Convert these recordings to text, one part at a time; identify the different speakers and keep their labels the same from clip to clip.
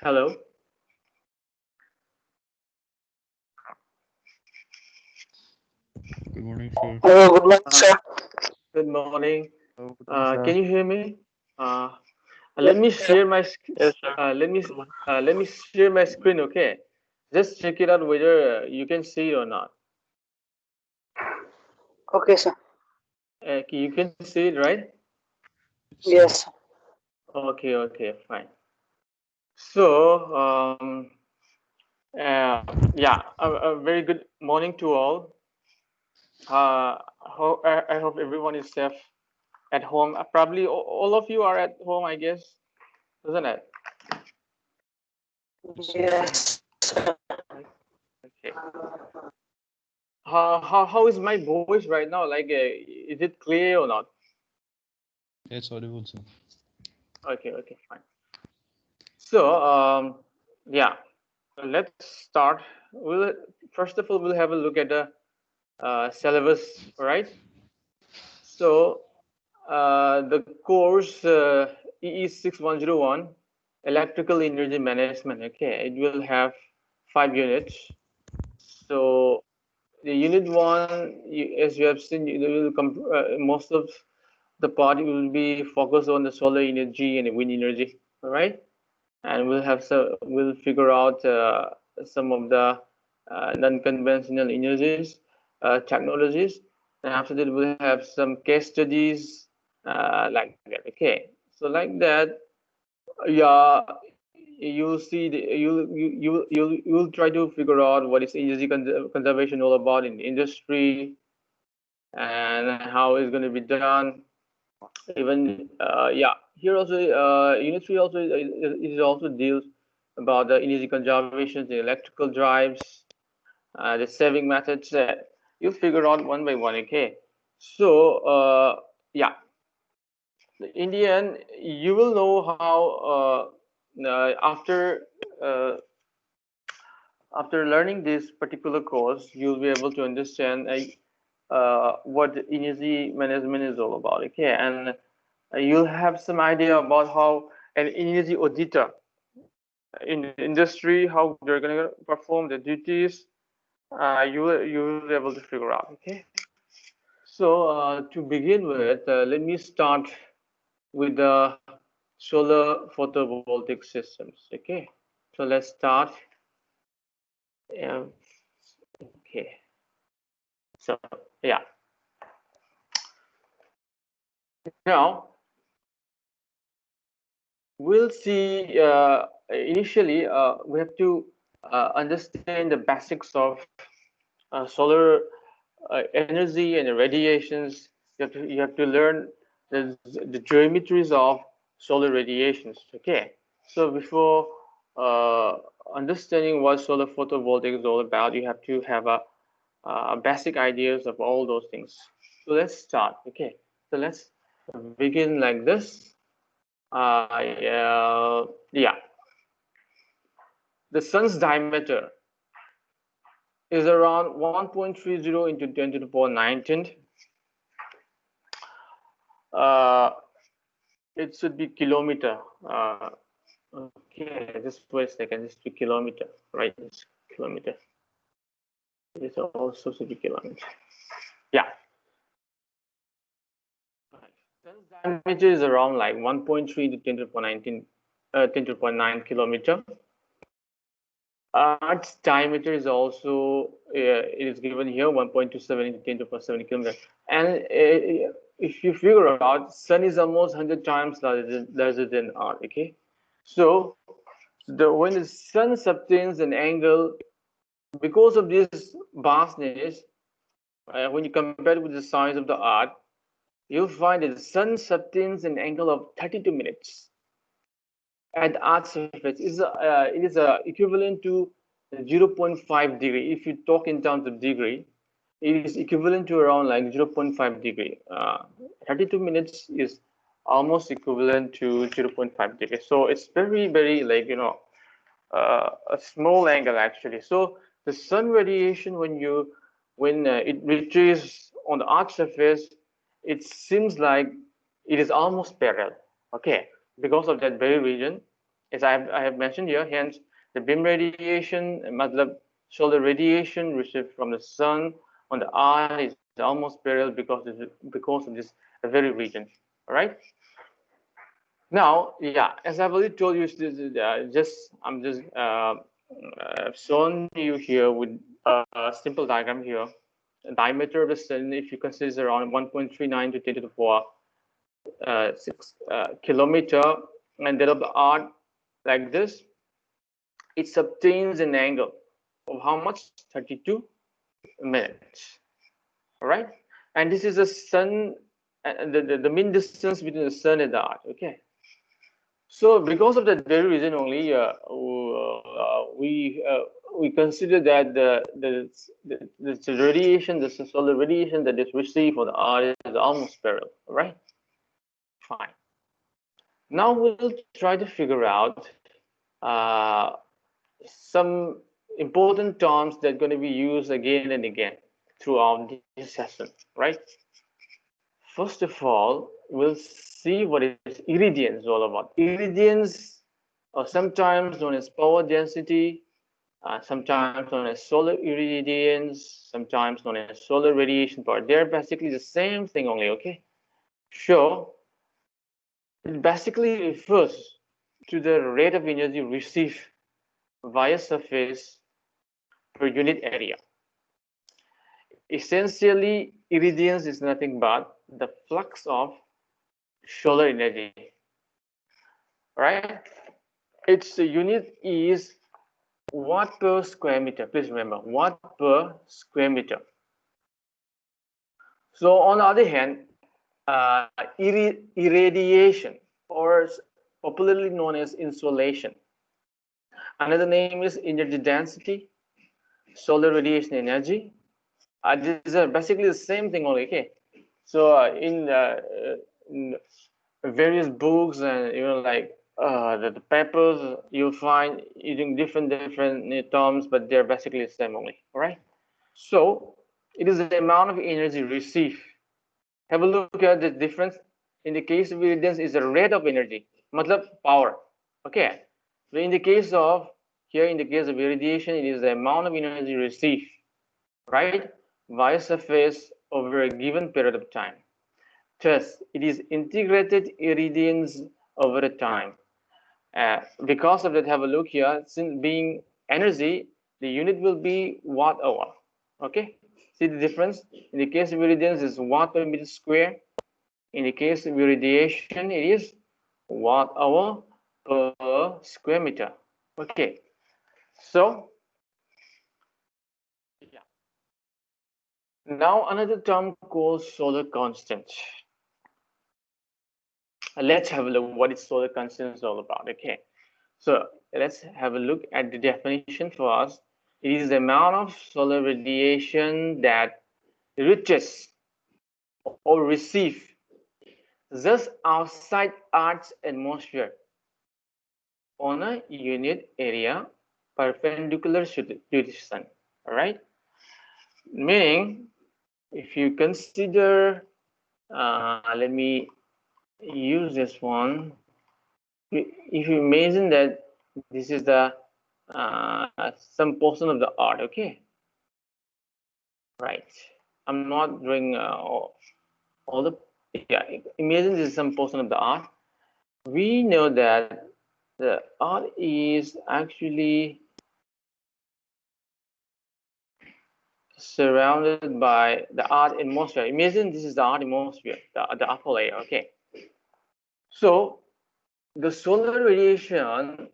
Speaker 1: Hello.
Speaker 2: Good morning, sir.
Speaker 3: Hello, good morning, sir.
Speaker 1: Good morning.
Speaker 2: Hello, good morning, sir.
Speaker 1: Can you hear me? Uh,
Speaker 3: Yes,
Speaker 1: let me
Speaker 3: sir.
Speaker 1: share my
Speaker 2: Yes, sir.
Speaker 1: let me share my screen. Okay, just check it out whether you can see it or not.
Speaker 3: Okay, sir.
Speaker 1: You can see it, right?
Speaker 2: Yes, sir.
Speaker 3: Yes.
Speaker 1: Okay, okay, fine. So, yeah, a very good morning to all. I hope everyone is safe at home. Probably all of you are at home, I guess, isn't it?
Speaker 2: Yes, sir.
Speaker 3: Yes, sir.
Speaker 1: Okay. How is my voice right now? Like, is it clear or not?
Speaker 2: It's audible, sir.
Speaker 1: Okay, okay, fine. So, yeah, let's start. We'll first of all we'll have a look at the syllabus, right? So, the course EE6101, Electrical Energy Management. Okay, it will have 5 units. So, the unit one, as you have seen, will most of the part will be focused on the solar energy and wind energy. All right, and we'll figure out some of the non-conventional energies, technologies, and after that we'll have some case studies like that. Okay, so like that, yeah, you'll see you'll try to figure out what is energy conservation all about in industry and how it's going to be done. Even yeah, here also unit 3 also it also deals about the energy conservation, the electrical drives, the saving methods that you figure out one by one. Okay, so yeah, in the end you will know how uh, after learning this particular course you'll be able to understand what energy management is all about. Okay, and you'll have some idea about how an energy auditor in the industry, how they're going to perform the duties. You will be able to figure out. Okay, so to begin with, let me start with the solar photovoltaic systems. Okay, so let's start. Um, okay, so yeah, now we'll see. Initially, we have to understand the basics of solar energy and the radiations. You have to learn the geometries of solar radiations. Okay, so before uh, understanding what solar photovoltaic is all about, you have to have a basic ideas of all those things. So let's start. Okay, so let's begin like this. Yeah, the sun's diameter is around 1.30 into 10 to the power 19. Uh, it should be kilometer. Okay, just wait a second. Just be kilometer, right? It's kilometer. It also should be kilometer. Yeah. Sun's diameter is around like 1.3 to 10 to the power 19, 10 to the power 9 kilometer. Earth's diameter is also it is given here 1.27 into 10 to the power 7 kilometer. And if you figure out, Sun is almost 100 times larger than Earth. Okay, so when the Sun subtends an angle because of this vastness, when you compare it with the size of the Earth, you'll find that the Sun subtends an angle of 32 minutes. at the Earth's surface is it is equivalent to 0.5 degree. If you talk in terms of degree, it is equivalent to around like 0.5 degree. 32 minutes is almost equivalent to 0.5 degree. So it's very like a small angle actually. So the sun radiation when it reaches on the Earth's surface, it seems like it is almost parallel. Okay, because of that very reason, as I have mentioned here, hence the beam radiation, matlab solar radiation received from the sun on the Earth is almost parallel because of this very region. All right. Now, yeah, as I've already told you, I'm just shown you here with a simple diagram here. The diameter of the sun, if you consider, is around 1.39 to 10 to the power 6 kilometer, and that of the Earth like this, it obtains an angle of how much? 32 minutes. All right, and this is the sun, the mean distance between the sun and the Earth. Okay. So because of that very reason only, we consider that the radiation, the solar radiation that is received for the Earth is almost parallel, right? Fine. Now we'll try to figure out some important terms that are going to be used again and again throughout this session, right? First of all, we'll see what is irradiance all about. Irradiance, or sometimes known as power density, sometimes known as solar irradiance, sometimes known as solar radiation power. They're basically the same thing only, okay? So, it basically refers to the rate of energy received via surface per unit area. Essentially, irradiance is nothing but the flux of solar energy, right? Its unit is watt per square meter. Please remember, watt per square meter. So on the other hand, irradiation, or popularly known as insolation, another name is energy density, solar radiation energy. These are basically the same thing only. Okay, so in various books and like the papers, you'll find using different terms, but they're basically the same only. All right. So it is the amount of energy received. Have a look at the difference. In the case of irradiance, is the rate of energy, matlab power. Okay. So in the case of irradiation, it is the amount of energy received, right, via surface over a given period of time. Thus, it is integrated irradiance over a time. Because of that, have a look here. Since being energy, the unit will be watt hour. Okay, see the difference? In the case of irradiance, is watt per meter square. In the case of irradiation, it is watt hour per square meter. Okay, so yeah. Now another term called solar constant. Let's have a look what is solar constant is all about. Okay, so let's have a look at the definition for us. It is the amount of solar radiation that reaches or receives just outside Earth's atmosphere on a unit area perpendicular to the sun. All right, meaning if you consider, let me use this one. If you imagine that this is the some portion of the art, okay, right? I'm not doing all the, yeah. Imagine this is some portion of the art. We know that the art is actually surrounded by the art atmosphere. Imagine this is the art atmosphere, the upper layer, okay. So the solar radiation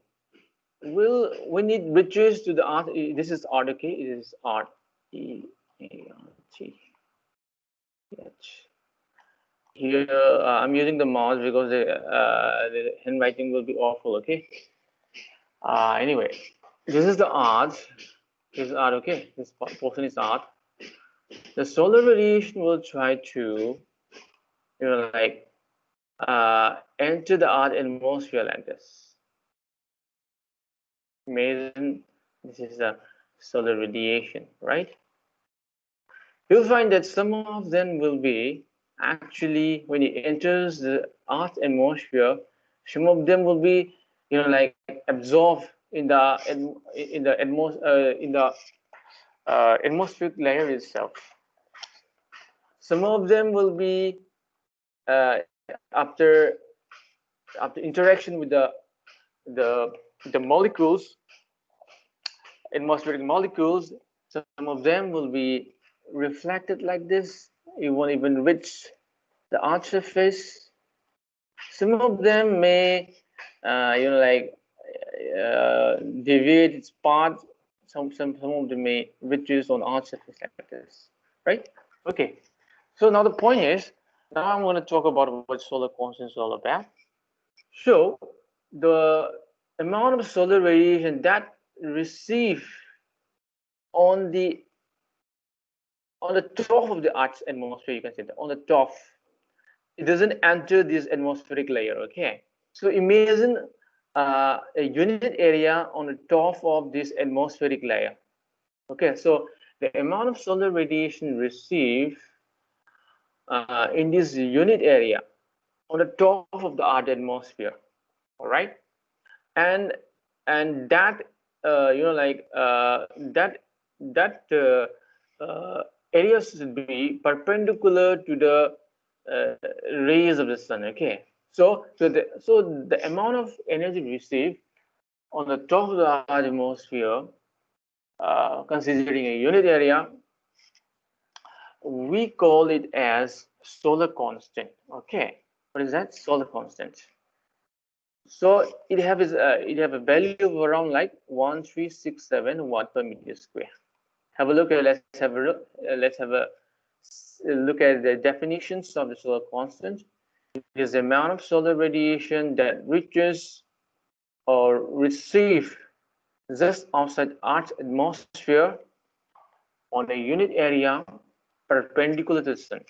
Speaker 1: will, when it reaches to the art, this is art, okay, it is art, E-A-R-T, H, here I'm using the mouse because the handwriting will be awful. Okay. Anyway, this is the art. This is art. Okay. This portion is art. The solar radiation will try to, like, enter the art atmosphere like this. Imagine this is the solar radiation, right? You'll find that some of them will be actually, when it enters the Earth atmosphere, some of them will be, like, absorbed in the atmospheric layer itself. Some of them will be after interaction with the molecules, atmospheric molecules. Some of them will be reflected like this. It won't even reach the Earth's surface. Some of them may, like, deviate its path. Some of them may reduce on Earth's surface like this, right? Okay. So now the point is, now I'm going to talk about what solar constant is all about. So the amount of solar radiation that receive on the top of the Earth's atmosphere, you can say that on the top, it doesn't enter this atmospheric layer. Okay, so imagine a unit area on the top of this atmospheric layer. Okay, so the amount of solar radiation received in this unit area on the top of the Earth atmosphere. All right, and that area should be perpendicular to the rays of the sun. Okay, so the amount of energy received on the top of the atmosphere, considering a unit area, we call it as solar constant. Okay, what is that? Solar constant. So it have a value of around like 1367 watt per meter square. Have a look at let's have a look at the definitions of the solar constant. It is the amount of solar radiation that reaches or receive just outside Earth's atmosphere on a unit area perpendicular to the sun.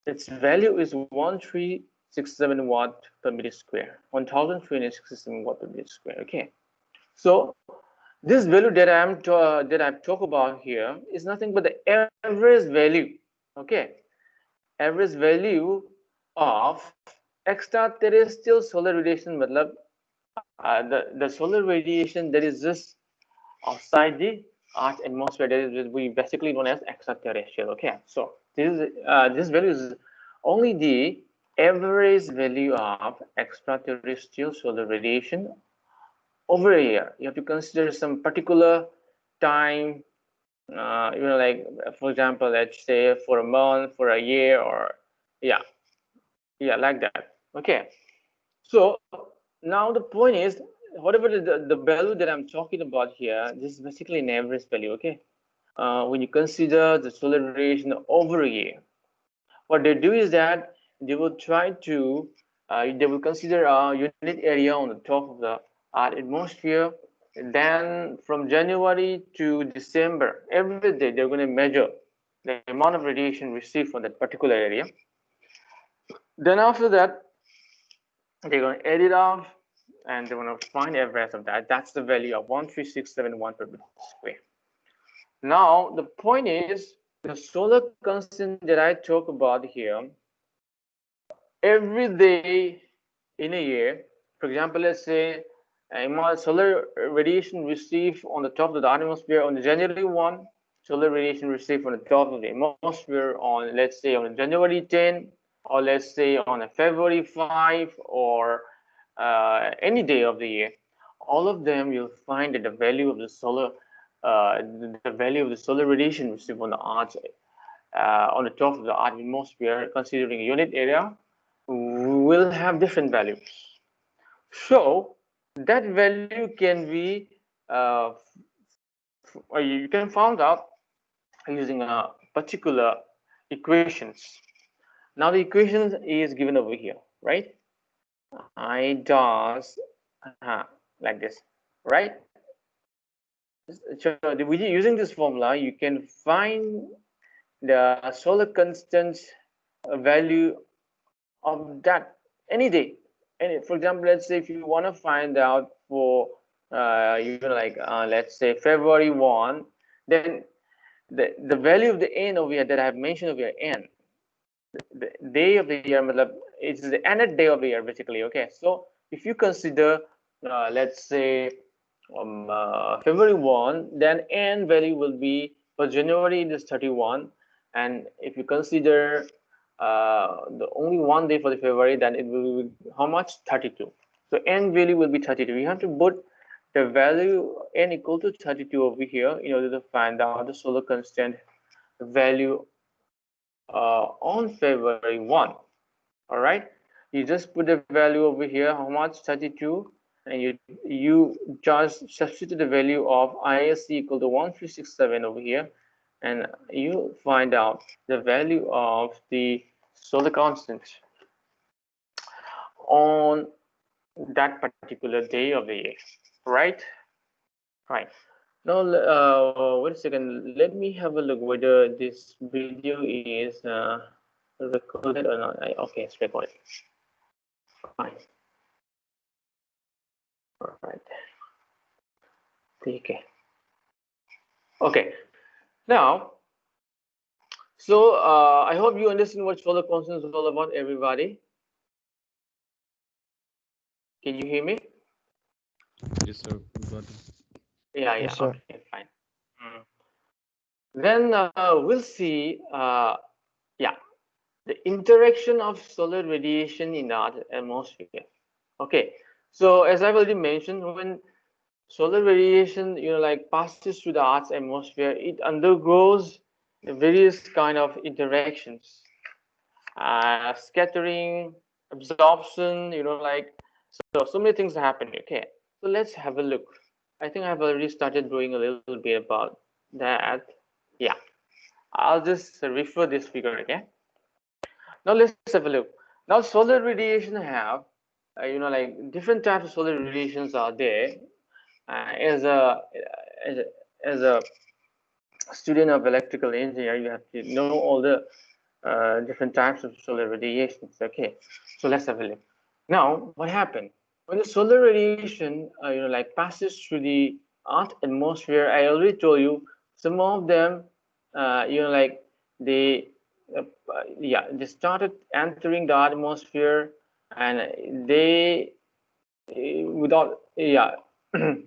Speaker 1: Its value is 1367 watt per meter square. 1367 watt per meter square. Okay, so this value that I've talked about here is nothing but the average value. Okay, average value of extraterrestrial solar radiation. Matlab, the solar radiation that is just outside the Earth atmosphere, that is we basically known as extraterrestrial. Okay, so this value is only the average value of extraterrestrial solar radiation over a year. You have to consider some particular time, like, for example, let's say for a month, for a year, or yeah, like that. Okay, so now the point is, whatever the value that I'm talking about here, this is basically an average value. Okay, when you consider the solar radiation over a year, what they do is that they will try to they will consider a unit area on the top of the Earth atmosphere. Then from January to December, every day they're going to measure the amount of radiation received from that particular area. Then after that, they're going to add it off, and they're going to find average of that. That's the value of 13671 per meter square. Now the point is, the solar constant that I talk about here, every day in a year, for example, let's say solar radiation received on the top of the atmosphere on January 1, solar radiation received on the top of the atmosphere on, let's say, on January 10, or let's say on a February 5, or any day of the year. All of them, you'll find that the value of the solar radiation received on the Earth, on the top of the Earth atmosphere, considering a unit area, will have different values. So that value can be you can find out using particular equations. Now the equation is given over here, right? I does like this, right? So using this formula, you can find the solar constant value of that any day. And for example, let's say if you want to find out for like let's say February 1, then the value of the n over here that I have mentioned over here, n, the day of the year, it's the ended day of the year basically. Okay, so if you consider let's say February 1, then n value will be for January it is 31, and if you consider the only one day for the February, then it will be how much? 32. So n value will be 32. You have to put the value n equal to 32 over here in order to find out the solar constant value on February 1. All right, you just put the value over here, how much? 32, and you just substitute the value of ISC equal to 1367 over here, and you find out the value of the solar constant on that particular day of the year, right? Right. Now, wait a second. Let me have a look whether this video is recorded or not. Okay, it's recorded. Fine. All right. Okay. Okay. Now, so I hope you understand what solar constant is all about, everybody. Can you hear me?
Speaker 2: Yes, sir. We got it.
Speaker 1: Yeah,
Speaker 3: Yes, sir.
Speaker 1: okay, fine. Then we'll see, yeah, the interaction of solar radiation in our atmosphere. Okay, so as I've already mentioned, when solar radiation, like passes through the Earth's atmosphere, it undergoes various kind of interactions, scattering, absorption, like so many things happen. Okay, so let's have a look. I think I've already started doing a little bit about that. Yeah, I'll just refer this figure again. Now let's have a look. Now solar radiation have, like different types of solar radiations are there. As a as a as a student of electrical engineer, you have to know all the different types of solar radiations. Okay, so let's have a look. Now, what happened when the solar radiation, like passes through the Earth atmosphere? I already told you some of them, like they, they started entering the atmosphere, and they without, in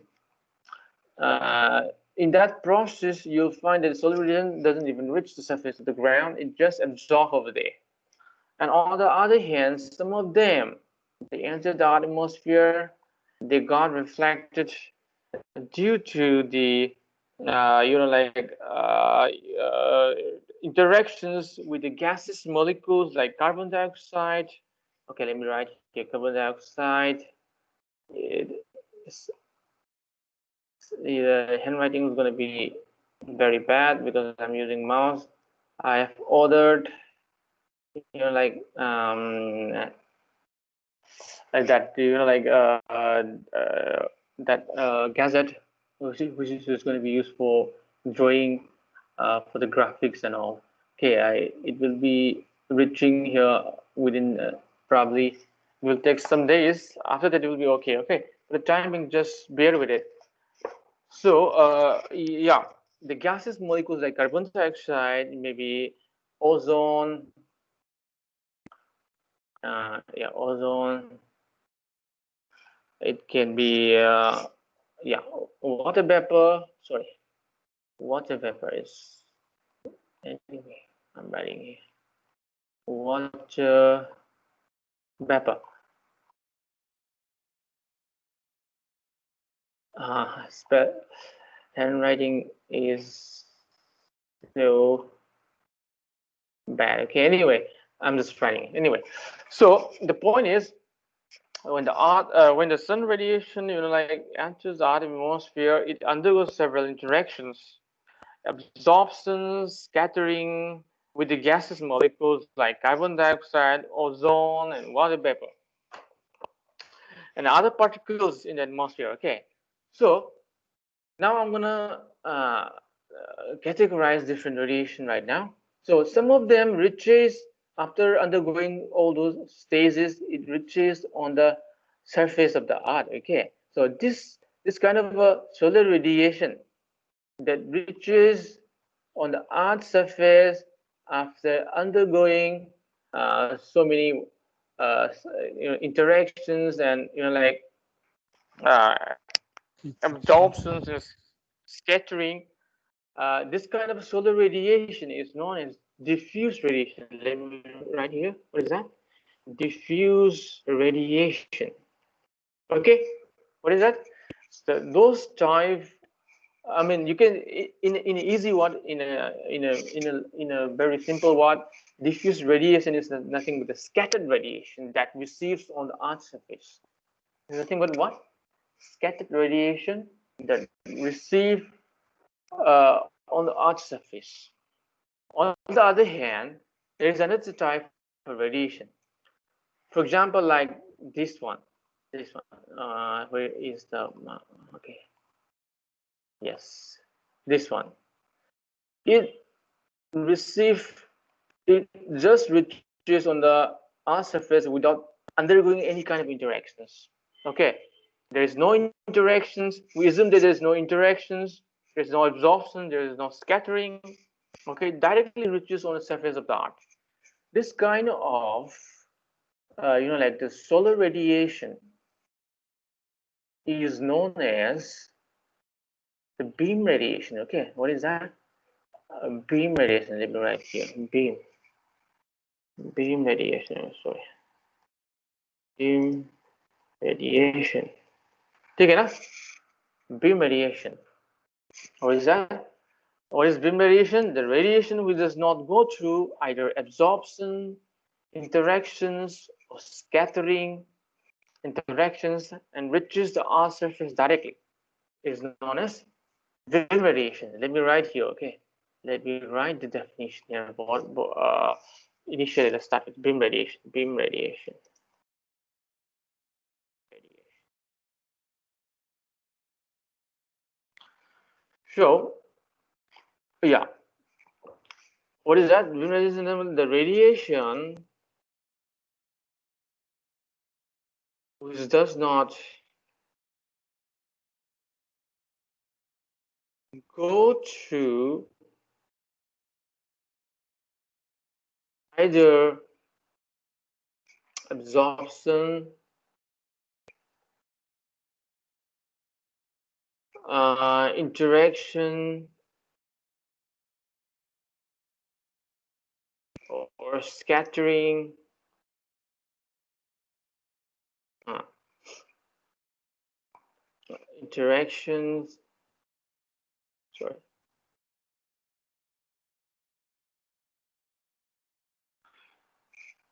Speaker 1: that process, you'll find that solar radiation doesn't even reach the surface of the ground; it just absorbs over there. And on the other hand, some of them, they entered the atmosphere, they got reflected due to the interactions with the gaseous molecules like carbon dioxide. Okay, let me write here carbon dioxide. The handwriting is going to be very bad because I'm using mouse. I have ordered, like that, that gadget, which is just going to be used for drawing, for the graphics and all. Okay, it will be reaching here within probably will take some days. After that, it will be okay. Okay, for the timing, just bear with it. So, yeah, the gaseous molecules like carbon dioxide, maybe ozone, ozone. It can be, yeah, water vapor. Sorry, water vapor is anyway. I'm writing here. Water vapor. Handwriting is so bad. Okay, anyway, I'm just writing. Anyway, so the point is, when when the sun radiation, like enters the atmosphere, it undergoes several interactions: absorption, scattering, with the gaseous molecules like carbon dioxide, ozone, and water vapor, and other particles in the atmosphere. Okay, so now I'm gonna categorize different radiation right now. So some of them reaches after undergoing all those stages, it reaches on the surface of the earth. Okay, so this kind of a solar radiation that reaches on the earth's surface after undergoing so many interactions and like uh, absorptions and scattering. This kind of solar radiation is known as diffuse radiation. Let me write here. What is that? Diffuse radiation. Okay, what is that? So those type. I mean, you can in an easy word, in a very simple word, diffuse radiation is nothing but the scattered radiation that receives on the Earth's surface. Nothing but what? Scattered radiation that receive on the Earth's surface. On the other hand, there is another type of radiation. For example, like this one. Where is the okay? Yes, this one. It receive it just reaches on the Earth's surface without undergoing any kind of interactions. Okay, there is no interactions. We assume that there is no interactions. There is no absorption. There is no scattering. Okay, directly reaches on the surface of the Earth. This kind of like the solar radiation is known as the beam radiation. Okay, what is that? Beam radiation. Let me write here. Beam radiation. Sorry, beam radiation. ठीक है ना? Beam radiation. What is that? What is beam radiation? The radiation which does not go through either absorption, interactions, or scattering interactions and reaches the Earth's surface directly is known as beam radiation. Let me write here, okay? Let me write the definition here. Initially, let's start with beam radiation. Beam radiation. So, yeah, what is that? Beam radiation, the radiation which does not go through either absorption, interaction, or scattering. Interactions. Sorry.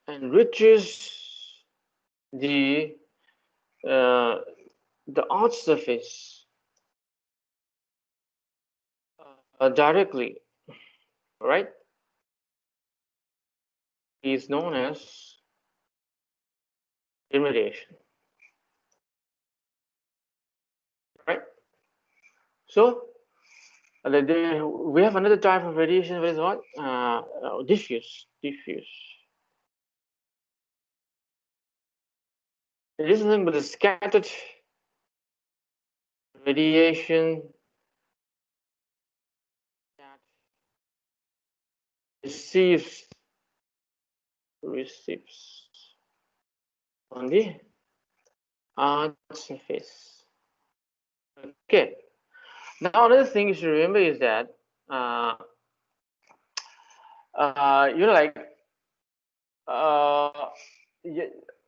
Speaker 1: And reaches the uh, the Earth's surface directly, right? Is known as irradiation, right? So we have another type of radiation, which is what? Diffuse. Diffuse. It is nothing but the scattered radiation that receives on the Earth's surface. Okay. Now another thing you should remember is that like uh,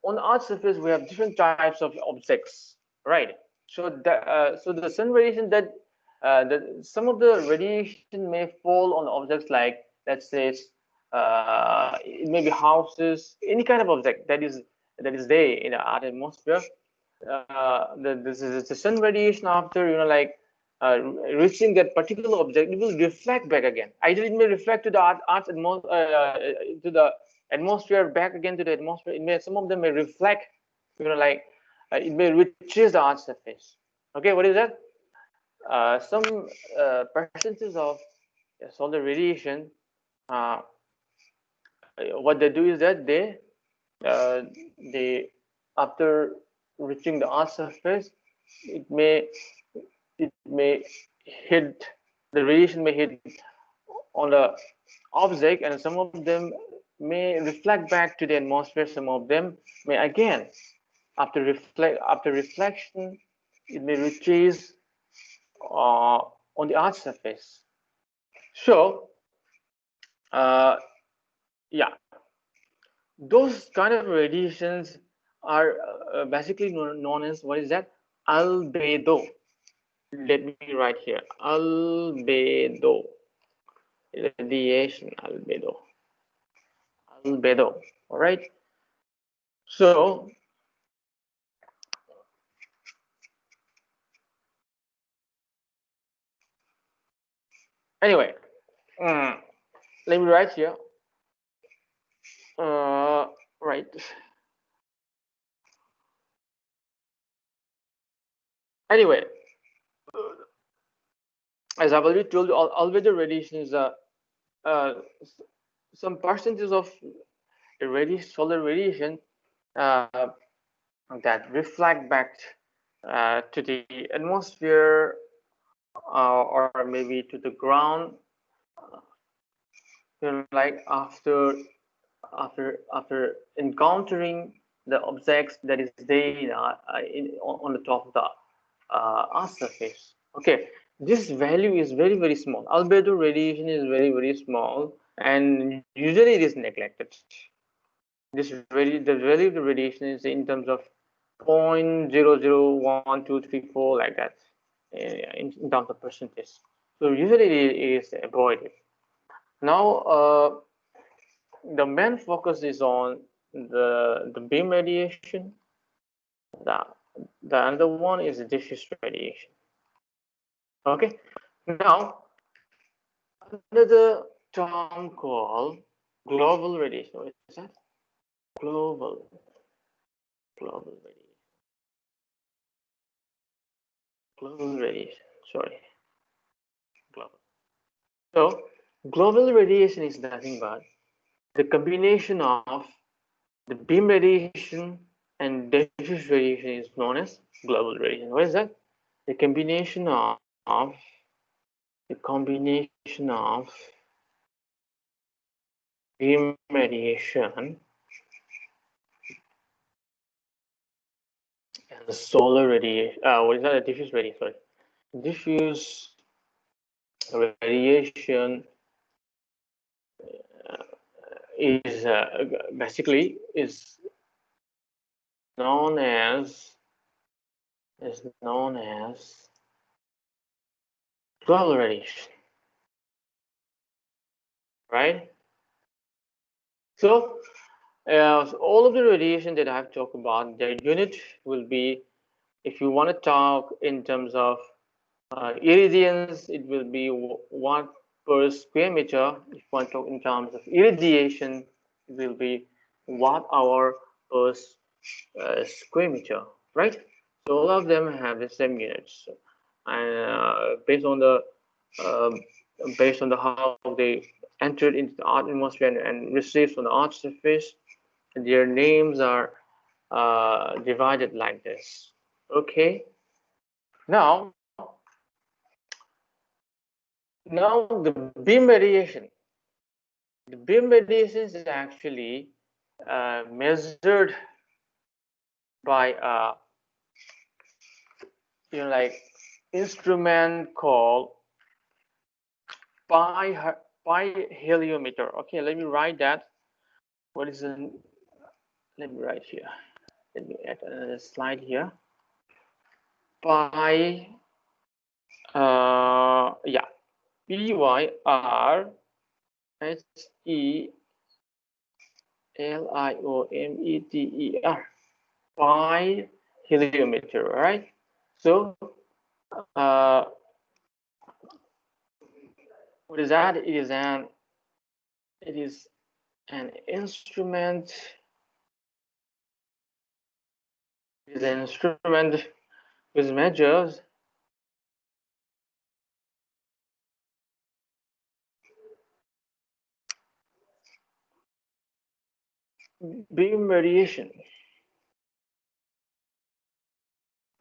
Speaker 1: on the Earth's surface we have different types of objects, right? So the sun radiation that some of the radiation may fall on objects like, let's say, it may be houses, any kind of object that is there in the Earth atmosphere. The sun radiation after like reaching that particular object, it will reflect back again. Either it may reflect to the to the atmosphere, back again to the atmosphere. It may, some of them may reflect, like it may reaches the Earth's surface. Okay, what is that? Some percentages of solar radiation. What they do is that they after reaching the Earth's surface, it may hit, the radiation may hit on the object, and some of them may reflect back to the atmosphere. Some of them may again, after reflection, it may retrace on the Earth's surface. So yeah, those kind of radiations are basically known as, what is that? Albedo. Let me write here, albedo. Irradiation, albedo. All right. So anyway, let me write here. Right. Anyway, as I've already told you, albedo radiation is some percentage of solar radiation that reflect back to the atmosphere, or maybe to the ground, like after encountering the objects that is there on the top of the Earth's surface. Okay, this value is very small. Albedo radiation is very small, and usually it is neglected. The value of the radiation is in terms of 0.001234, like that, in terms of percentage. So usually it is avoided. Now the main focus is on the beam radiation. The other one is the diffuse radiation. Okay, now another term called global radiation. What is that? Global radiation. Global radiation. Sorry, global. So global radiation is nothing but the combination of the beam radiation and diffuse radiation is known as global radiation. What is that? The combination of beam radiation and the solar radiation. What is that? A diffuse radiation. Sorry, diffuse radiation is basically is known as global radiation, right? So all of the radiation that I've talked about, their unit will be, if you want to talk in terms of irradiance, it will be watt per square meter. If you want to talk in terms of irradiation, it will be watt hour per square meter, right? So all of them have the same units, and based on the how they entered into the Earth atmosphere and received from the Earth surface, their names are divided like this. Okay. Now the beam radiation. The beam radiation is actually measured by like instrument called pi heliometer. Okay, let me write that. What is the? Let me write here. Let me add another slide here. Pi. Yeah. PYRHELIOMETER. Pi heliometer, right? So What is that? It is an instrument. It is an instrument which measures beam radiation.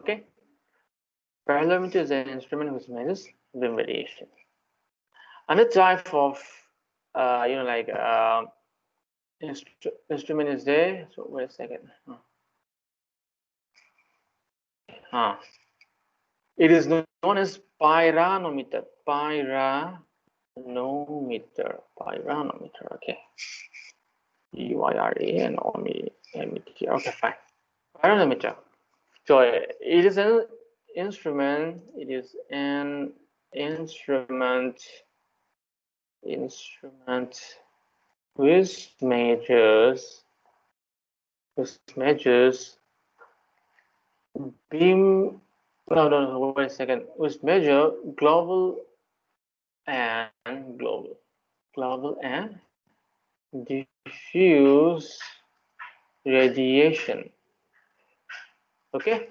Speaker 1: Okay, parallelimeter is an instrument which measures beam radiation. Another type of instrument is there. So wait a second. It is known as pyranometer. Pyranometer. Okay. P-Y-R-A-N-O-M-E-T-R. Okay, fine. Pyranometer. So it is an instrument. It is an instrument which measures beam. No. Wait a second. Which measure global and diffuse radiation. Okay.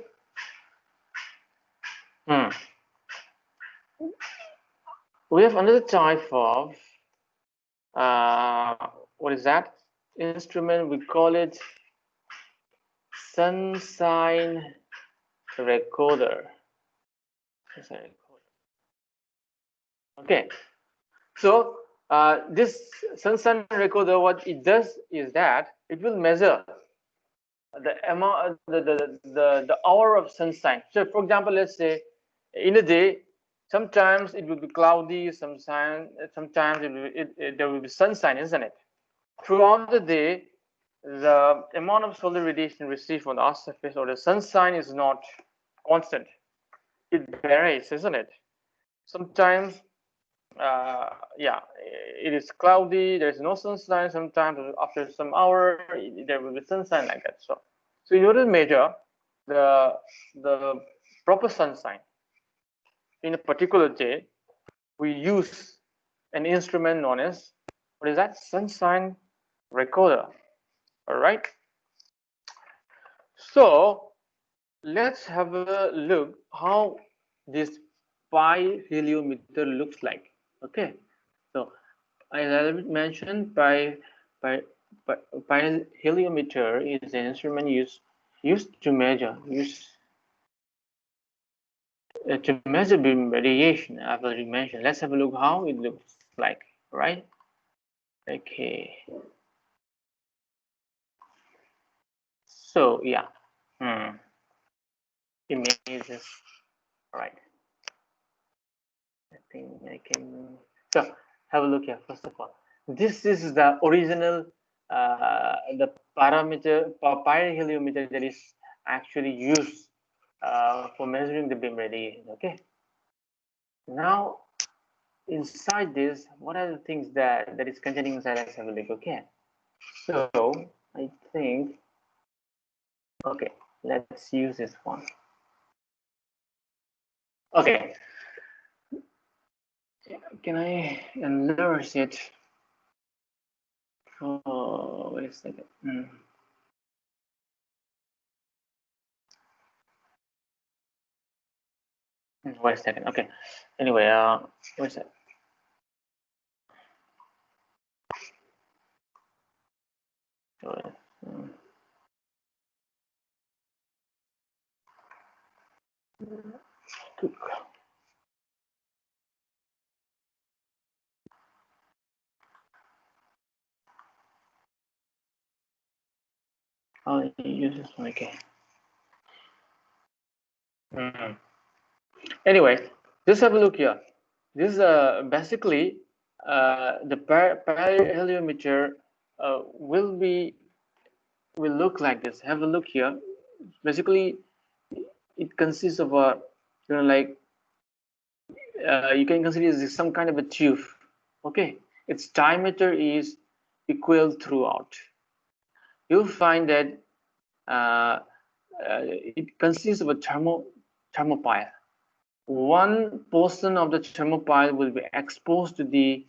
Speaker 1: We have another type of what is that instrument? We call it sunshine recorder. Okay, so this sunshine recorder, what it does is that it will measure the amount, the hour of sunshine. So, for example, let's say in a day, sometimes it will be cloudy, sometimes there will be sunshine, isn't it? Throughout the day, the amount of solar radiation received from the Earth's surface or the sunshine is not constant. It varies, isn't it? Sometimes, it is cloudy. There is no sunshine. Sometimes, after some hour, there will be sunshine like that. So in order to measure the proper sunshine in a particular day, we use an instrument known as, what is that? Sunshine recorder. All right. So let's have a look how this pyrheliometer looks like. Okay. So as I mentioned, pyrheliometer is an instrument used to measure beam radiation. I've already mentioned. Let's have a look how it looks like. Right. Okay. So yeah. Images. Right. I think I can. So have a look here. First of all, this is the original the pyrheliometer that is actually used for measuring the beam radiation. Okay. Now inside this, what are the things that is containing inside? Let's have a look. Okay. So I think. Okay. Let's use this one. Okay. Can I enlarge it? Oh, wait a second. Wait a second. Okay. Anyway, where's that? I'll use this one. Okay. Anyway, just have a look here. This is basically the pyrheliometer will look like this. Have a look here. Basically, it consists of a you can consider this some kind of a tube. Okay, its diameter is equal throughout. You'll find that it consists of a thermopile. one portion of the thermopile will be exposed to the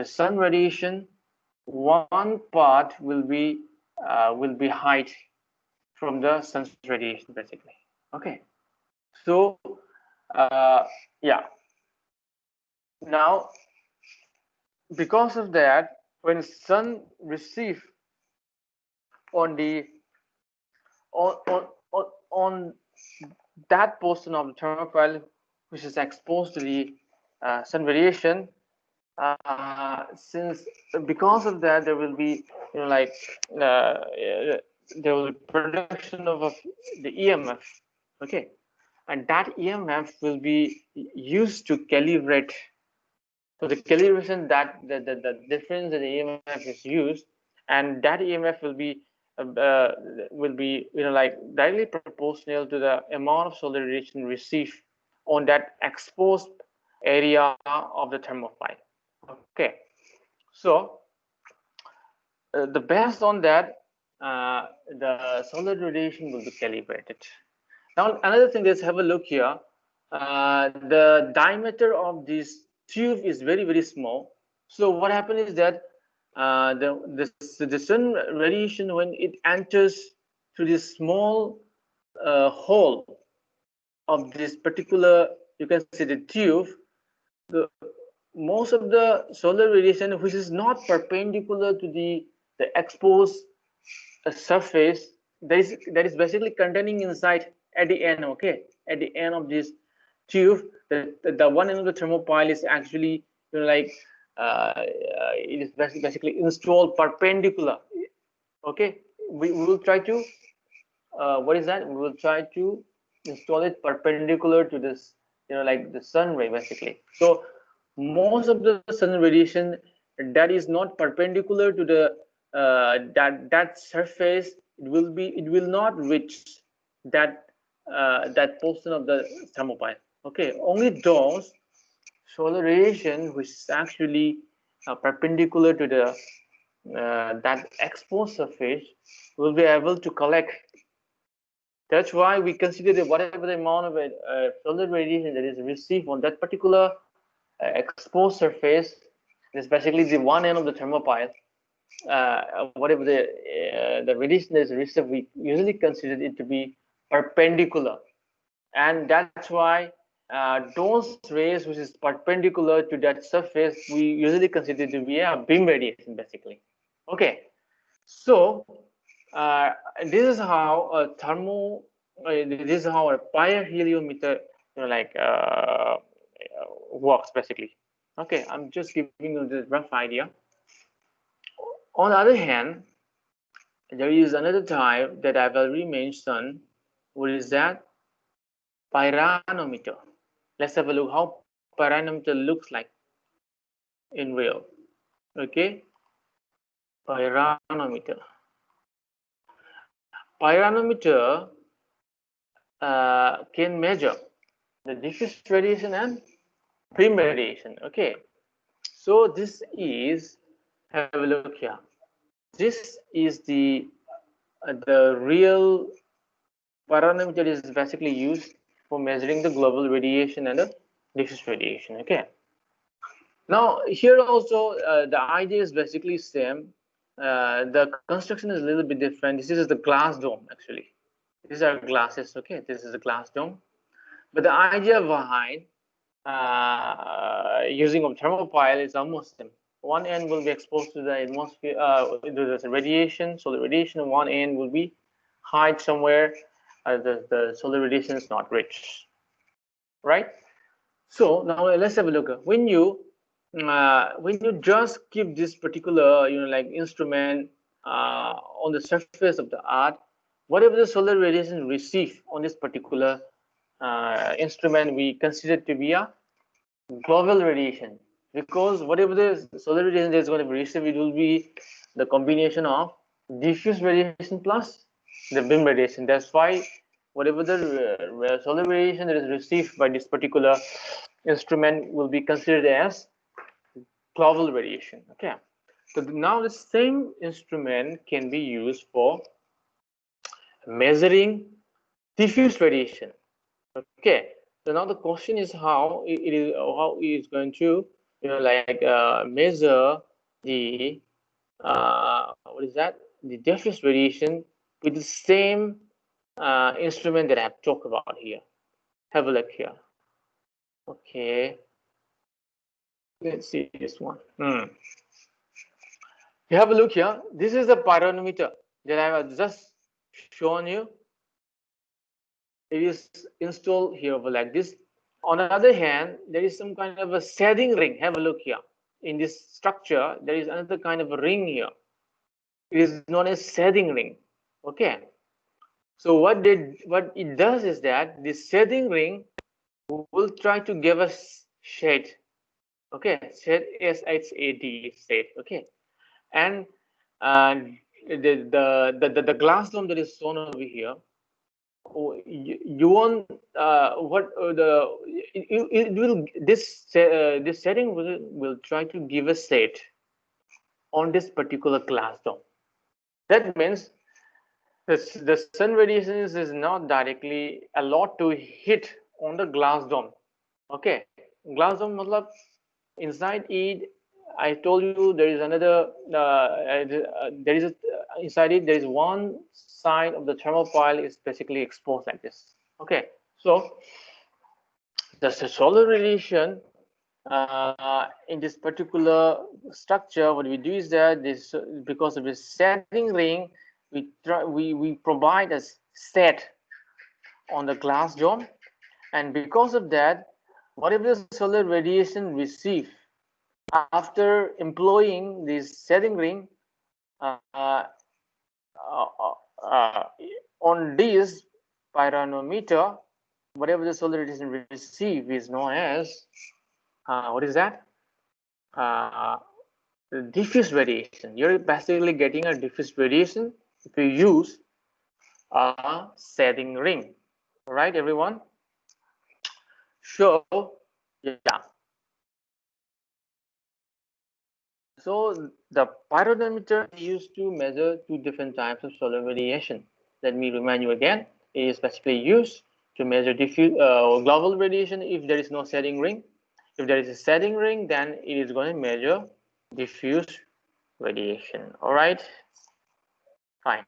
Speaker 1: sun radiation. One part will be hide from the sun's radiation, basically. Okay. So yeah. Now, because of that, when sun receive on the on that portion of the thermopile which is exposed to the sun radiation, since because of that there will be, like there will be production of the EMF. Okay, and that EMF will be used to calibrate. So the calibration, that the difference in the EMF is used, and that EMF will be like directly proportional to the amount of solar radiation received on that exposed area of the thermopile. Okay, so the based on that, the solar radiation will be calibrated. Now another thing, let's have a look here. The diameter of this tube is very small. So what happens is that the sun radiation, when it enters through this small hole of this particular, you can see the tube, the most of the solar radiation which is not perpendicular to the exposed surface, that is basically containing inside at the end. Okay, at the end of this tube, the one end of the thermopile is actually, like it is basically installed perpendicular. Okay, we will try to what is that, we will try to install it perpendicular to this, like the sun ray, basically. So most of the sun radiation that is not perpendicular to the that surface, it will not reach that portion of the thermopile. Okay, only those solar radiation which is actually perpendicular to the that exposed surface will be able to collect. That's why we consider that whatever the amount of solar radiation that is received on that particular exposed surface, is basically the one end of the thermopile. Whatever the radiation that is received, we usually consider it to be perpendicular, and that's why those rays which is perpendicular to that surface, we usually consider to be a beam radiation, basically. Okay, so this is how a this is how a pyrheliometer, like works, basically. Okay, I'm just giving you the rough idea. On the other hand, there is another type that I've already mentioned. What is that? Pyranometer. Let's have a look how pyranometer looks like in real. Okay, pyranometer. Pyranometer can measure the diffuse radiation and beam radiation. Okay, so this is, have a look here. This is the real pyranometer is basically used for measuring the global radiation and the diffuse radiation. Okay. Now here also the idea is basically same. The construction is a little bit different. This is the glass dome, actually. These are glasses. Okay, this is a glass dome. But the idea behind using a thermopile is almost same. One end will be exposed to the atmosphere, to the radiation. So the radiation on one end will be hide somewhere. The solar radiation is not rich, right? So now let's have a look. When you just keep this particular, like instrument on the surface of the earth, whatever the solar radiation receive on this particular instrument, we consider to be a global radiation, because whatever the solar radiation is going to be received, it will be the combination of diffuse radiation plus the beam radiation. That's why whatever the solar radiation that is received by this particular instrument will be considered as global radiation. Okay, so now the same instrument can be used for measuring diffuse radiation. Okay, So now the question is how it is going to measure the what is that, the diffuse radiation with the same instrument that I have talked about here. Have a look here. Okay, let's see this one. You have a look here. This is the pyranometer that I have just shown you. It is installed here over like this. On the other hand, there is some kind of a setting ring. Have a look here. In this structure, there is another kind of a ring here. It is known as setting ring. Okay. So what it does is that this setting ring will try to give us shade. Okay, shade, SHAD, shade. Okay, and the glass dome that is shown over here, you want what the it will this setting will try to give a shade on this particular glass dome. That means the sun radiation is not directly allowed to hit on the glass dome. Okay, glass dome matlab inside it, I told you there is another there is inside it there is one side of the thermopile is basically exposed like this. Okay, so the solar radiation in this particular structure, what we do is that this because of this setting ring, we provide a set on the glass dome, and because of that, whatever the solar radiation receive after employing this setting ring uh, uh, uh, on this pyranometer, whatever the solar radiation receive is known as what is that? Diffuse radiation. You're basically getting a diffuse radiation if you use a setting ring. All right, everyone? So, yeah. So the pyranometer is used to measure two different types of solar radiation. Let me remind you again. It is basically used to measure diffuse global radiation if there is no setting ring. If there is a setting ring, then it is going to measure diffuse radiation. All right, fine.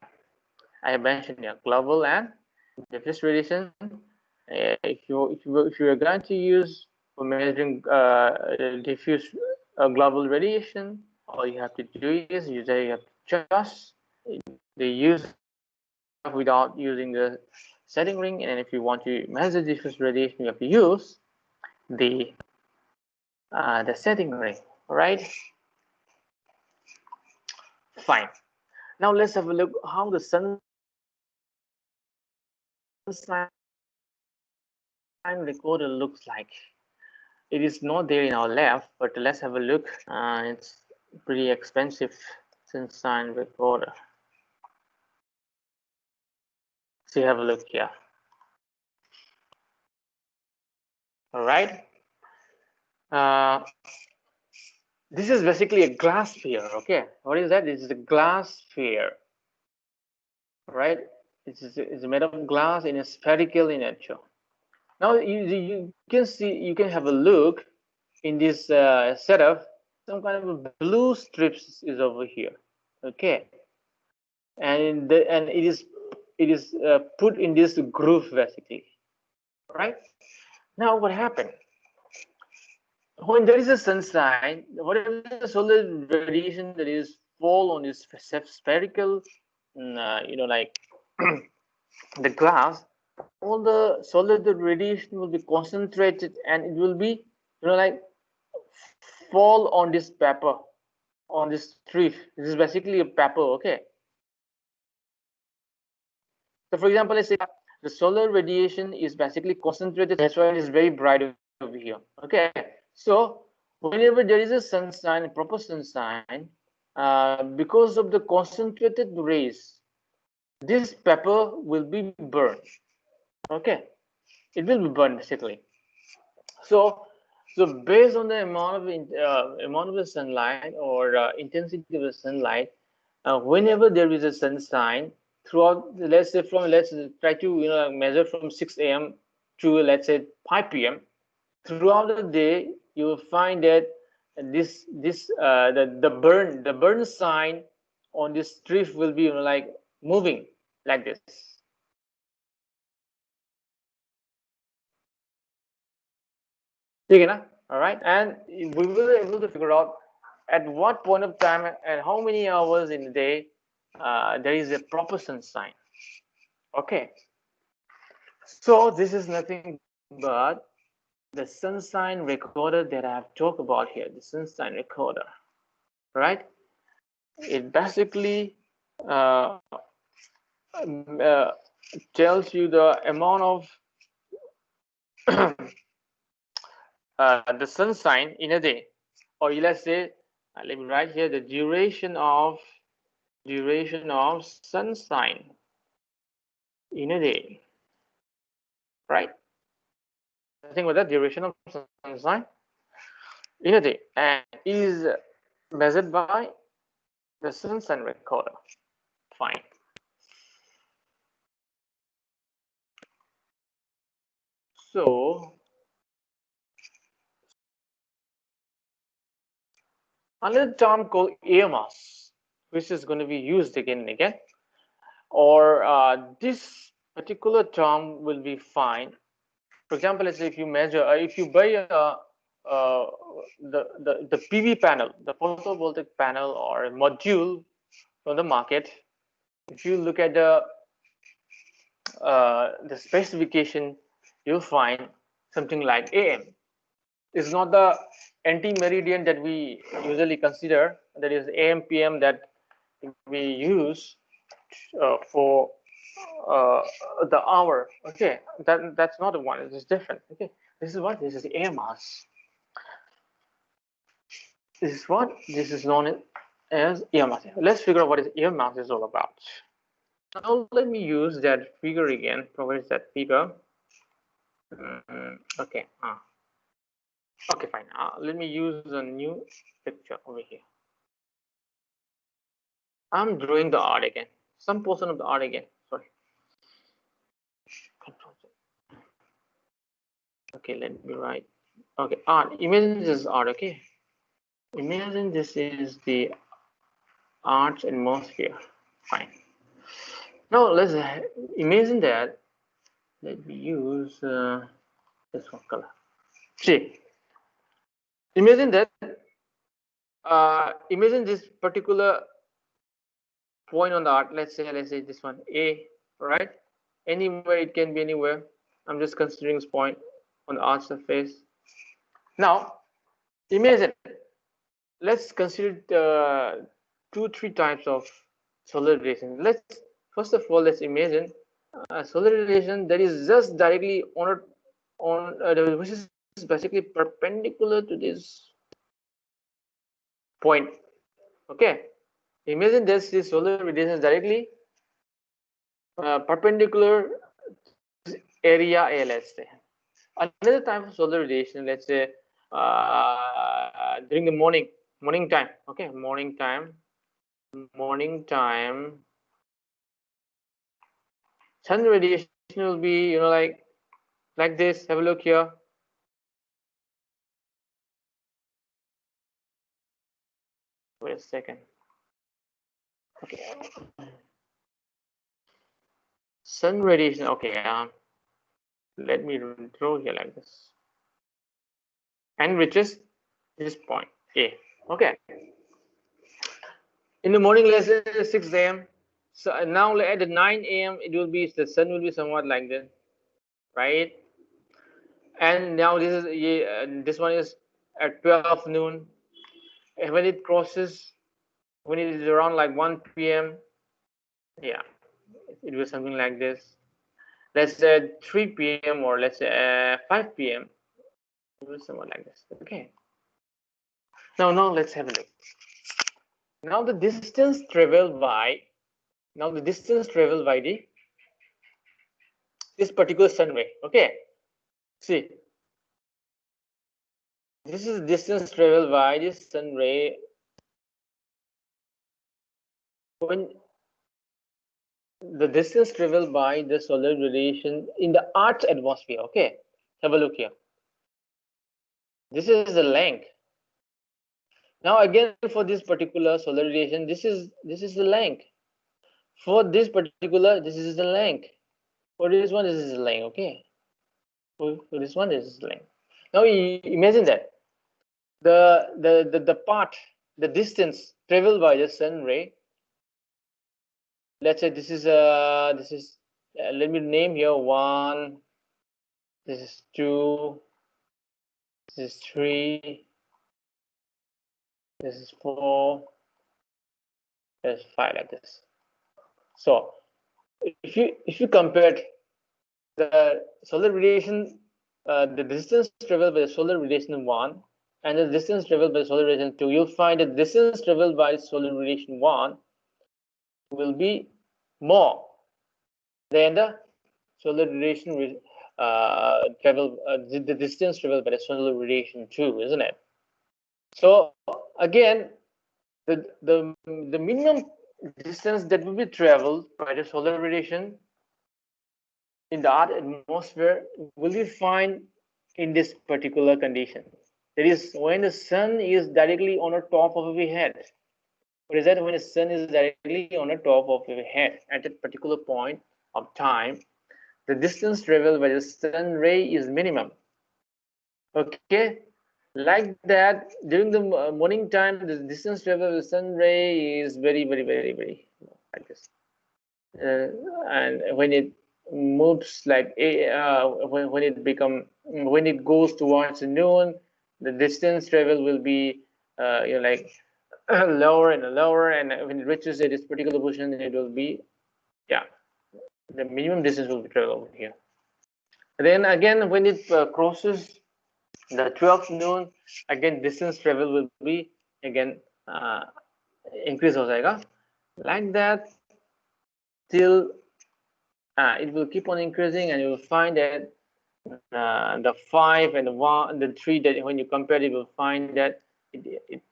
Speaker 1: I have mentioned here global and diffuse radiation. If you are going to use for measuring diffuse global radiation, all you have to do is you have to just the use without using the setting ring, and if you want to measure diffuse radiation, you have to use the setting ring. All right, fine. Now let's have a look how the sunshine recorder looks like. It is not there in our lab, but let's have a look. It's pretty expensive sunshine recorder. So have a look here. All right. This is basically a glass sphere. Okay, what is that? This is a glass sphere. Right? It's made of glass and it's spherical in nature. Now you can see, you can have a look in this setup. Some kind of blue strips is over here. Okay, and it is put in this groove basically. Right? Now what happened? When there is a sunshine, whatever the solar radiation that is fall on this spherical, like the glass, all the solar radiation will be concentrated and it will be, like fall on this paper, on this strip. This is basically a paper, okay? So for example, let's say the solar radiation is basically concentrated, that's why it is very bright over here, okay? So whenever there is a sunshine, proper sunshine, because of the concentrated rays, this paper will be burned, okay? It will be burned basically. So based on the amount of the sunlight or intensity of the sunlight, whenever there is a sunshine throughout, let's try to measure from 6 a.m. to, let's say, 5 p.m. throughout the day, you will find that the burn sign on this strip will be, like moving like this. All right, and we will be able to figure out at what point of time and how many hours in the day there is a proper sun sign. Okay, so this is nothing but the sun sign recorder that I have talked about here, the sun sign recorder, right? It basically uh, uh, tells you the amount of the sun sign in a day, or let's say, let me write here the duration of sun sign in a day, right? Nothing but the duration of sun sign in a day, and is measured by the sun sign recorder. Fine. So another term called EMAS, which is going to be used again and again, or this particular term will be fine. For example, let's say if you measure, if you buy the PV panel, the photovoltaic panel or a module from the market, if you look at the specification, you'll find something like AM. It's not the anti-meridian that we usually consider, that is AM PM that we use for the hour. Okay, that's not the one. It is different. Okay, this is what this is AMAS. This is what this is known as EMAS. Let's figure out what is EMAS is all about. Now let me use that figure again. Where is that figure? Okay. Okay, fine. Let me use a new picture over here. I'm drawing the art again. Some portion of the art again. Sorry. Control Z. Okay, let me write. Okay, art. Imagine this is art. Okay. Imagine this is the art's atmosphere. Fine. Now let's imagine that. Let me use this one color. See, imagine that. Imagine this particular point on the art. Let's say this one A, right? Anywhere, it can be anywhere. I'm just considering this point on the art surface. Now, imagine. Let's consider 2-3 types of solar radiation. First of all, let's imagine solar radiation that is just directly which is basically perpendicular to this point. Okay, imagine this solar radiation is directly perpendicular to this area A. Let's say another type of solar radiation. Let's say during the morning time. Okay, morning time. Sun radiation will be, like this. Have a look here. Wait a second. Okay. Sun radiation. Okay. Let me draw here like this. And reaches this point A. Okay. In the morning, let's say 6 a.m. So now at 9 a.m. the sun will be somewhat like this, right? And now this one is at 12 noon. And when it crosses, when it is around like 1 p.m. Yeah, it was something like this. Let's say 3 p.m. or let's say 5 p.m. It was somewhat like this. Okay. Now let's have a look. Now the distance traveled by this particular sun ray. Okay. See, this is distance traveled by this sun ray when the distance traveled by the solar radiation in the Earth's atmosphere. Okay, have a look here. This is the length. Now again, for this particular solar radiation, this is the length. For this particular, this is the length. For this one, this is the length. Okay. For this one, this is the length. Now imagine that the part, the distance traveled by the sun ray. Let's say this is let me name here 1. This is 2. This is 3. This is 4. There's 5 like this. So if you compare the solar radiation, the distance traveled by the solar radiation 1 and the distance traveled by solar radiation 2, you'll find the distance traveled by solar radiation 1 will be more than the solar radiation the distance traveled by the solar radiation 2, isn't it? So again, the minimum distance that will be traveled by the solar radiation in the Earth atmosphere will be find in this particular condition. That is when the sun is directly on the top of our head. What is that? When the sun is directly on the top of our head at that particular point of time, the distance traveled by the sun ray is minimum. Okay, like that during the morning time, the distance traveled by the sun ray is very, very, very, very like this. And when it moves like when it goes towards the noon, the distance travel will be like lower and lower, and when it reaches this particular position, it will be the minimum distance will be traveled over here. Then again, when it crosses the 12th noon, again distance travel will be again increase हो जाएगा, like that till it will keep on increasing, and you will find that the 5 and the 1, the 3, that when you compare it, you will find that it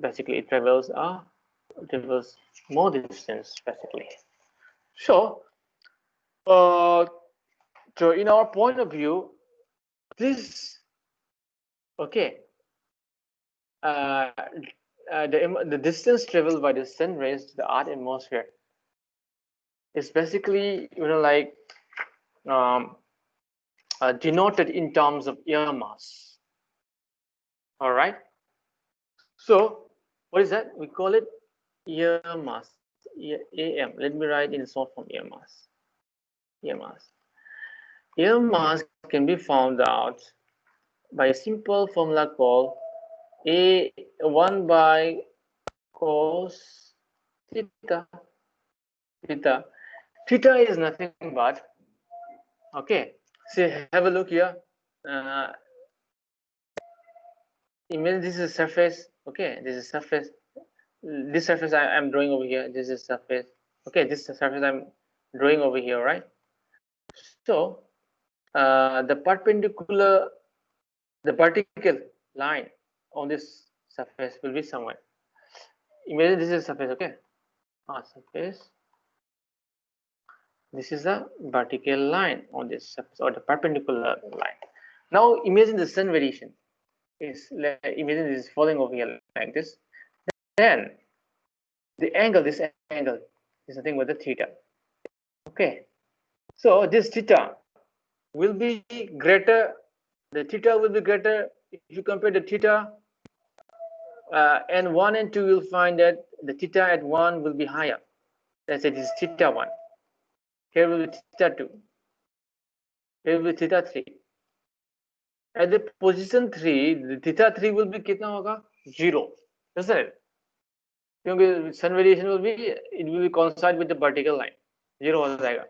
Speaker 1: basically it travels more distance basically. So so in our point of view, this okay the distance traveled by the sun rays to the Earth atmosphere is basically like denoted in terms of air mass. All right. So what is that? We call it air mass. AM. Let me write in short form air mass. Air mass. Air mass can be found out by a simple formula called A1 by cos theta. Theta is nothing but, okay, see, have a look here. Imagine this is a surface. Okay, this is surface. This surface I'm drawing over here. This is surface. Okay, this is the surface I'm drawing over here, right? So the vertical line on this surface will be somewhere. Imagine this is surface. Okay, surface. This is a vertical line on this surface, or the perpendicular line. Now imagine the sun radiation is imagine this is falling over here like this. Then the angle, this angle is nothing but the theta. Okay, so this theta will be greater. The theta will be greater if you compare the theta and 1 and 2. You'll find that the theta at 1 will be higher. Let's say this is theta 1. Here will be theta 2. Here will be theta 3. At the position 3, the theta 3 will be कितना होगा? 0, isn't it? क्योंकि sun radiation will be coincide with the vertical line. 0 हो जाएगा.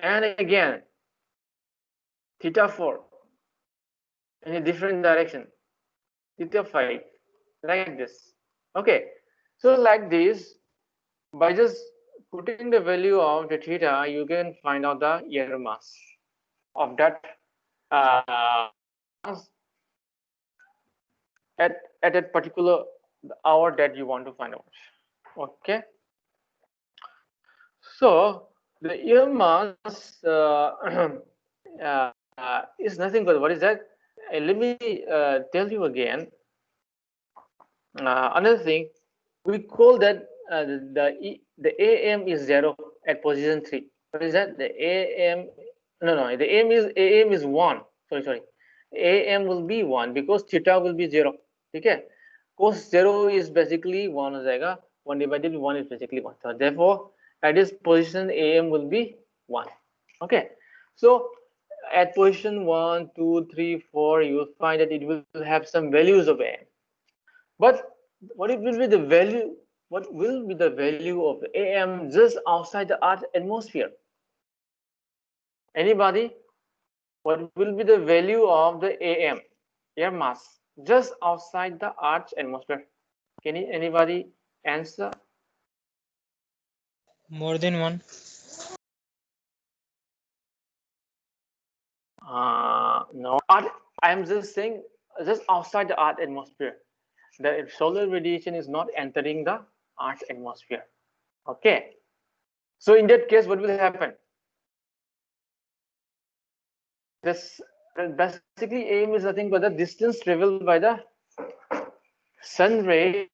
Speaker 1: And again, theta 4 in a different direction. Theta 5, like this. Okay, so like this, by just putting the value of the theta, you can find out the air mass of that at that particular hour that you want to find out. Okay, So the air mass is nothing but what is that? Let me tell you again. Another thing, we call that the AM is 0 at position 3. What is that? The AM, no, the AM is 1. Sorry. AM will be 1 because theta will be 0. Okay? Cos 0 is basically 1 हो जाएगा. 1 divided by 1 is basically 1. So therefore, at this position, AM will be 1. Okay? So at position 1, 2, 3, 4, you will find that it will have some values of AM. But what it will be the value? What will be the value of AM just outside the Earth atmosphere? Anybody? What will be the value of the AM, air mass, just outside the Earth's atmosphere? Can anybody answer?
Speaker 4: More than one.
Speaker 1: No. I am just saying, just outside the Earth atmosphere. The solar radiation is not entering the Earth's atmosphere. Okay. So in that case, what will happen? This basically AM is nothing but the distance traveled by the sun rays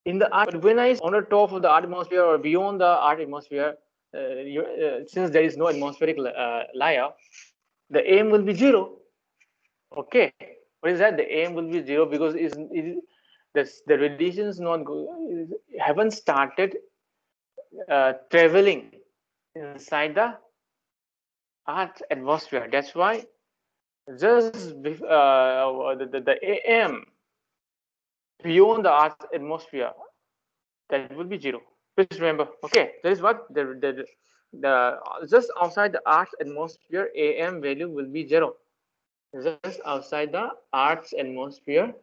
Speaker 1: in the Earth. But when I on the top of the atmosphere or beyond the Earth atmosphere, since there is no atmospheric layer, the AM will be 0. Okay, what is that? The AM will be 0 because the radiation is not haven't started traveling inside the Earth atmosphere. That's why just the AM beyond the Earth's atmosphere, that will be 0. Please remember. Okay, that is what the just outside the Earth's atmosphere, AM value will be 0. Just outside the Earth's atmosphere,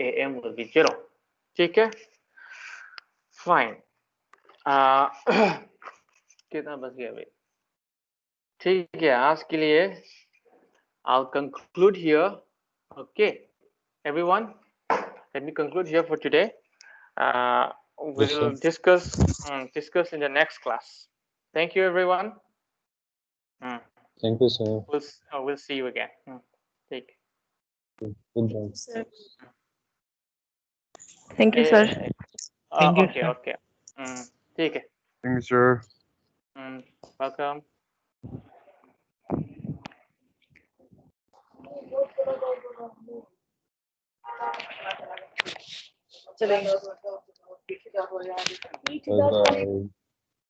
Speaker 1: AM will be 0. Okay, fine. कितना बच गया भाई? ठीक है, आज के लिए I'll conclude here. Okay, everyone, let me conclude here for today. We'll discuss in the next class. Thank you, everyone.
Speaker 2: Thank you, sir.
Speaker 1: We'll see you again. Take care.
Speaker 2: Goodbye.
Speaker 5: Thank you, sir.
Speaker 4: Thank you,
Speaker 1: Okay,
Speaker 4: sir.
Speaker 1: okay. ठीक है.
Speaker 6: Thank you, sir.
Speaker 1: Welcome.
Speaker 2: Bye bye.